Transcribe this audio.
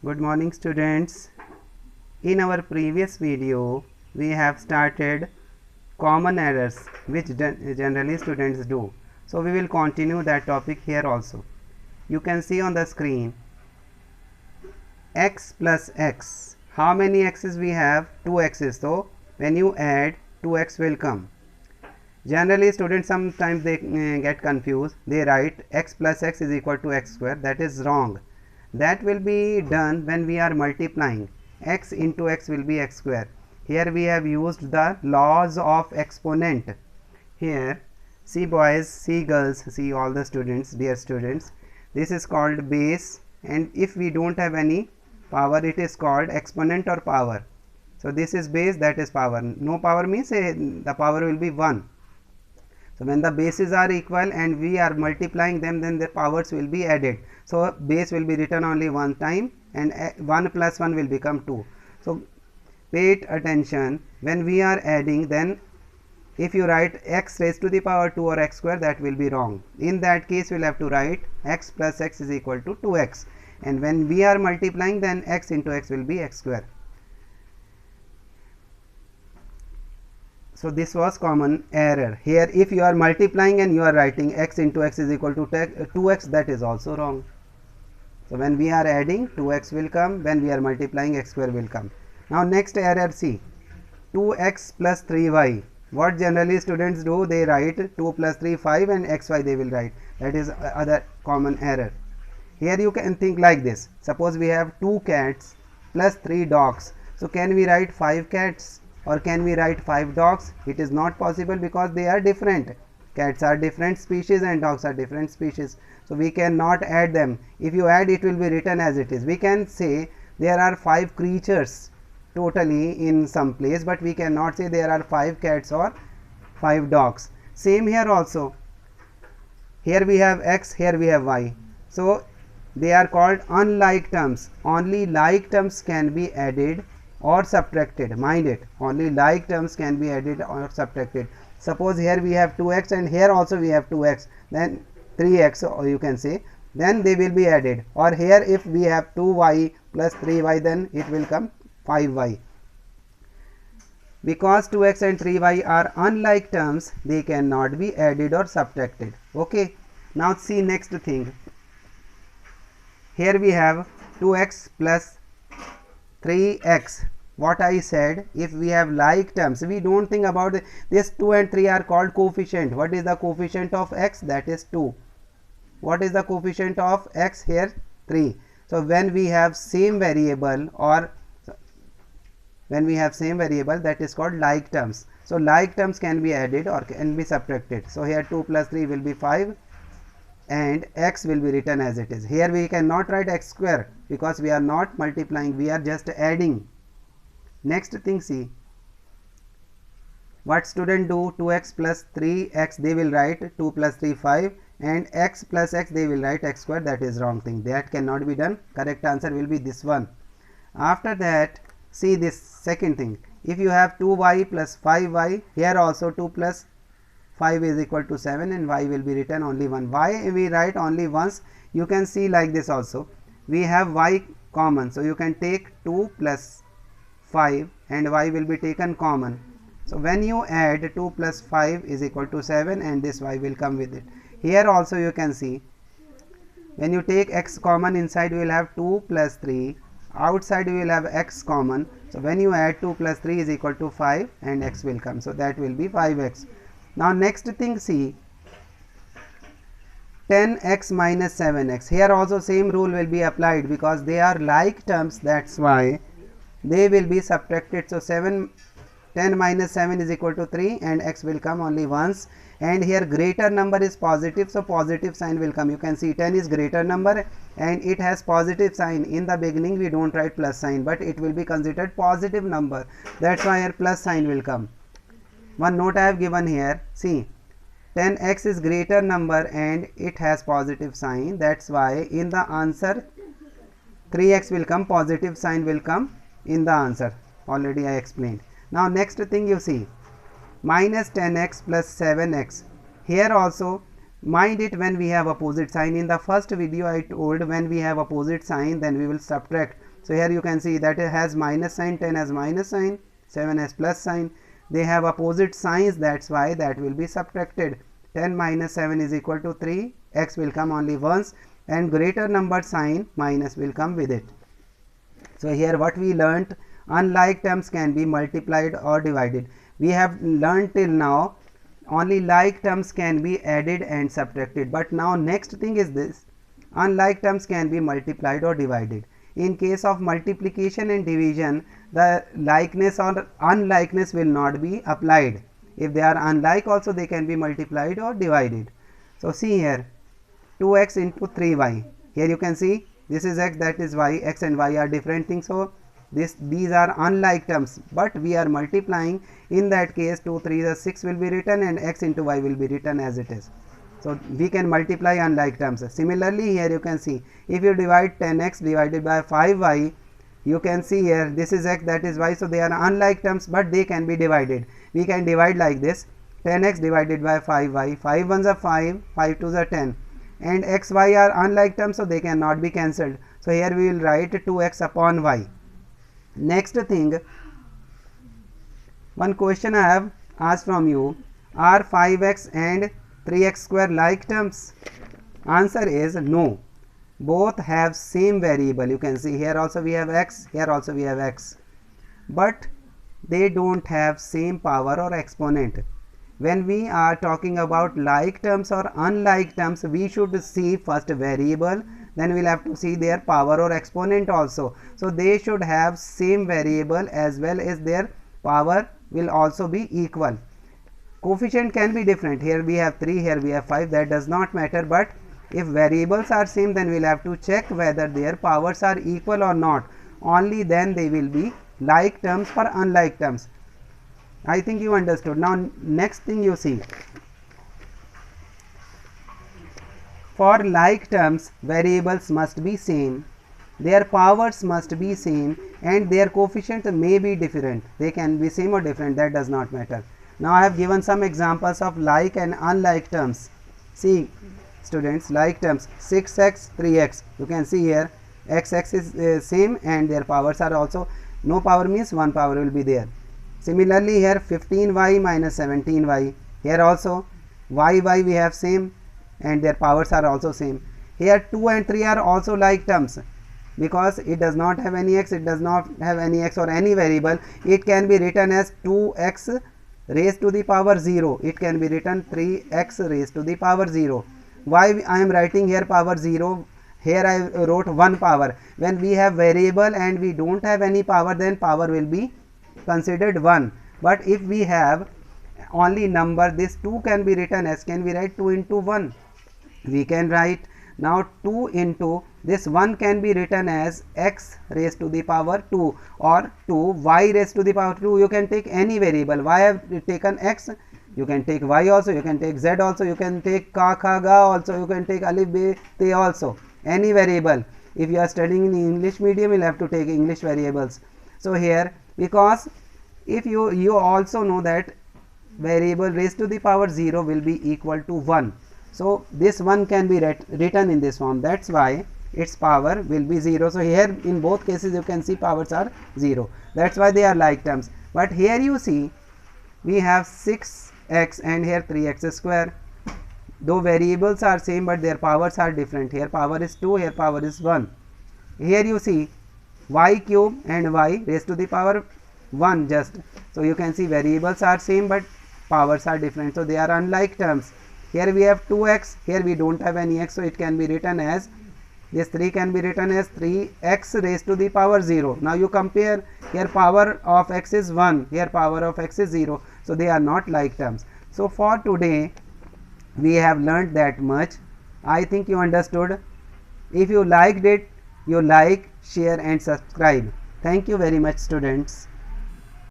Good morning students. In our previous video we have started common errors which generally students do. So we will continue that topic here also. You can see on the screen x plus x. How many x's we have? 2 x's. So when you add 2x will come. Generally students sometimes they get confused. They write x plus x is equal to x square. That is wrong. That will be done when we are multiplying. X into x will be x square. Here we have used the laws of exponent. Here see boys, see girls, see all the students, dear students, this is called base, and if we don't have any power it is called exponent or power. So this is base, that is power. No power means the power will be 1. So when the bases are equal and we are multiplying them, then the powers will be added. So base will be written only one time and 1 plus 1 will become 2. So pay attention, when we are adding, then if you write x raised to the power 2 or x square, that will be wrong. In that case we will have to write x plus x is equal to 2x, and when we are multiplying, then x into x will be x square. So this was common error. Here if you are multiplying and you are writing x into x is equal to 2x, that is also wrong. So when we are adding, 2x will come, when we are multiplying, x square will come. Now next error, see 2x plus 3y. What generally students do, they write 2 plus 3 5 and xy they will write. That is other common error. Here you can think like this. Suppose we have 2 cats plus 3 dogs. So can we write 5 cats? Or can we write 5 dogs? It is not possible because they are different. Cats are different species and dogs are different species. So we cannot add them. If you add, it will be written as it is. We can say there are 5 creatures totally in some place, but we cannot say there are 5 cats or 5 dogs. Same here also. Here we have x, here we have y. So they are called unlike terms. Only like terms can be added or subtracted. Mind it, only like terms can be added or subtracted. Suppose here we have 2x and here also we have 2x, then 3x, or you can say, then they will be added. Or here if we have 2y plus 3y, then it will come 5y. Because 2x and 3y are unlike terms, they cannot be added or subtracted. Okay, now see next thing. Here we have 2x plus 3x. What I said, if we have like terms, we don't think about it. This 2 and 3 are called coefficient. What is the coefficient of x? That is 2. What is the coefficient of x here? 3. So when we have same variable, or when we have same variable, that is called like terms. So like terms can be added or can be subtracted. So here 2 plus 3 will be 5 and x will be written as it is. Here we cannot write x square because we are not multiplying, we are just adding. Next thing, see what student do. 2x plus 3x they will write 2 plus 3 5, and x plus x they will write x square. That is wrong thing, that cannot be done. Correct answer will be this one. After that, see this second thing. If you have 2y plus 5y, here also 2 plus 5 is equal to 7 and y will be written only 1. Why we write only once? You can see like this also. We have y common, so you can take 2 plus 5 and y will be taken common. So when you add 2 plus 5 is equal to 7 and this y will come with it. Here also you can see, when you take x common, inside we will have 2 plus 3, outside we will have x common. So when you add 2 plus 3 is equal to 5 and x will come. So that will be 5x. Now next thing, see 10x minus 7x. Here also same rule will be applied because they are like terms, that's why they will be subtracted. So 10 minus 7 is equal to 3 and x will come only once, and here greater number is positive, so positive sign will come. You can see 10 is greater number and it has positive sign. In the beginning we don't write plus sign, but it will be considered positive number, that's why here plus sign will come. One note I have given here, see 10x is greater number and it has positive sign, that's why in the answer 3x will come, positive sign will come in the answer. Already I explained. Now next thing, you see minus 10x plus 7x. Here also mind it, when we have opposite sign, in the first video I told when we have opposite sign then we will subtract. So here you can see that it has minus sign, 10 has minus sign, 7 has plus sign. They have opposite signs, that's why that will be subtracted. 10 minus 7 is equal to 3, x will come only once, and greater number sign minus will come with it. So here what we learnt, unlike terms can be multiplied or divided. We have learnt till now only like terms can be added and subtracted, but now next thing is this, unlike terms can be multiplied or divided. In case of multiplication and division, the likeness or unlikeness will not be applied. If they are unlike also, they can be multiplied or divided. So see here, 2x into 3y. Here you can see this is x, that is y. X and y are different things, so these are unlike terms, but we are multiplying. In that case 2 3 the 6 will be written and x into y will be written as it is. So we can multiply unlike terms. Similarly here you can see, if you divide 10x divided by 5y, you can see here this is x, that is y, so they are unlike terms, but they can be divided. We can divide like this, 10x divided by 5y, 5 1s are 5, 5 2s are 10, and x y are unlike terms, so they cannot be cancelled. So here we will write 2x upon y. Next thing, one question I have asked from you, are 5x and 3x square like terms? Answer is no. Both have same variable. You can see here also we have x, here also we have x, but they don't have same power or exponent. When we are talking about like terms or unlike terms, we should see first variable, then we'll have to see their power or exponent also. So they should have same variable as well as their power will also be equal. Coefficient can be different. Here we have 3, here we have 5, that does not matter, but if variables are same, then we'll have to check whether their powers are equal or not. Only then they will be like terms or unlike terms. I think you understood. Now next thing you see, for like terms variables must be same, their powers must be same, and their coefficient may be different. They can be same or different, that does not matter. Now I have given some examples of like and unlike terms. See students, like terms, 6x 3x, you can see here x is same and their powers are also, no power means one power will be there. Similarly here 15y minus 17y, here also y we have same and their powers are also same. Here 2 and 3 are also like terms, because it does not have any x, it does not have any x or any variable. It can be written as 2x raised to the power 0, it can be written 3x raised to the power 0. Why I am writing here power 0? Here I wrote 1 power. When we have variable and we don't have any power, then power will be considered 1. But if we have only number, this 2 can be written as, can we write 2 into 1? We can write now 2 into this 1 can be written as x raised to the power 2 or 2 y raised to the power 2. You can take any variable. Why I have taken x? You can take y also, you can take z also, you can take ka kha ga also, you can take alif be te also, any variable. If you are studying in English medium, you will have to take English variables. So here, because if you also know that variable raised to the power 0 will be equal to 1, so this 1 can be written in this form, that's why its power will be 0. So here in both cases you can see powers are 0, that's why they are like terms. But here you see we have 6x and here 3x square, though variables are same but their powers are different. Here power is 2, here power is 1. Here you see y cube and y raised to the power 1 just. So you can see variables are same but powers are different, so they are unlike terms. Here we have 2x, here we don't have any x, so it can be written as, this 3 can be written as 3x raised to the power 0. Now you compare, here power of x is 1, here power of x is 0, so they are not like terms. So for today we have learnt that much. I think you understood. If you liked it, you like, share and subscribe. Thank you very much students.